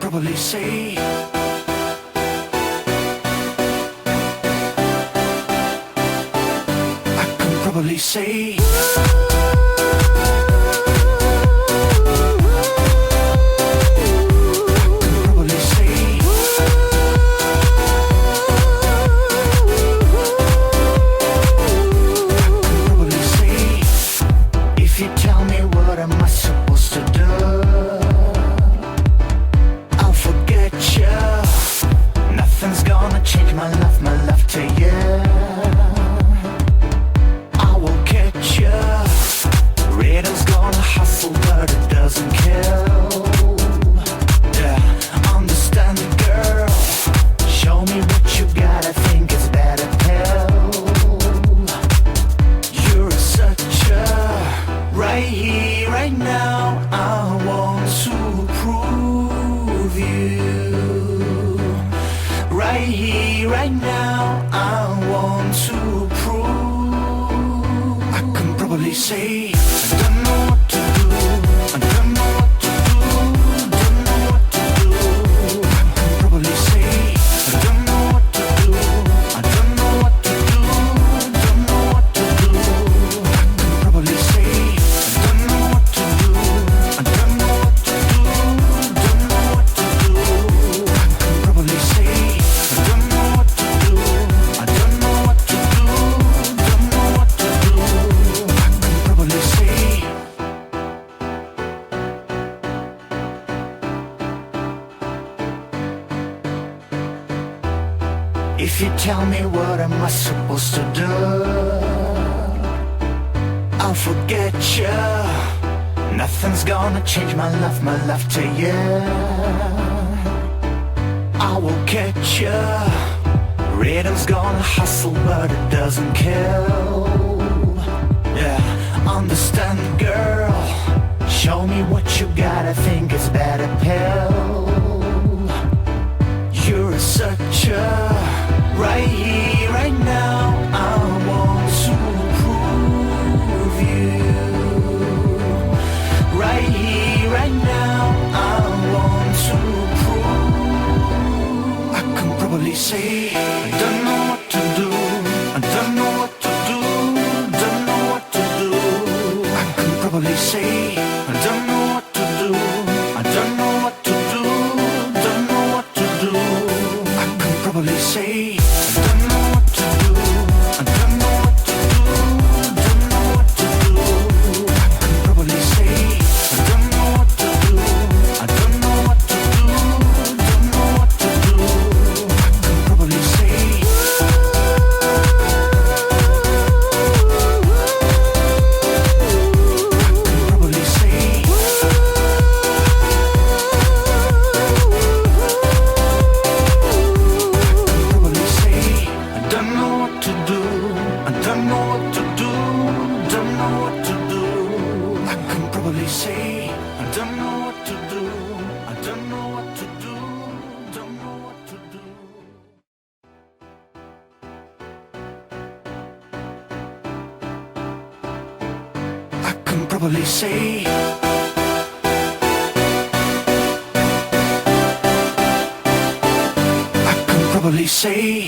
probably say I can probably say change my love to you. I will catch you. Rhythm's gonna hustle, but it doesn't kill. Yeah, understand it, girl. Show me what you got. I think it's better pill. You're such a right here, right now. I want to prove you. Right here, right now, I want to prove. I can probably say I don't know what to do. I don't know what to do. Don't know what to do. I can probably say I don't know what to do. I don't know what to do. Don't know what to do. I can probably say I don't know what to do. I don't know what to do. Don't know what to do. I can probably say if you tell me what am I supposed to do, I'll forget you. Nothing's gonna change my love to you. I will catch you. Rhythm's gonna hustle, but it doesn't kill. Yeah, understand, girl. Show me what you got. I think it's better pill. You're such a right here, right now. I want to prove you. Right here, right now. I want to prove. I can probably say I don't know what to do. I don't know what to do. Don't know what to do. I can probably say I don't know what to do. I don't know what to do. Don't know what to do. I can probably say I don't know what to do. I don't know what to do. Don't know what to do. I can probably say I don't know what to do. I don't know what to do. Don't know what to do. I can probably say probably say I can probably say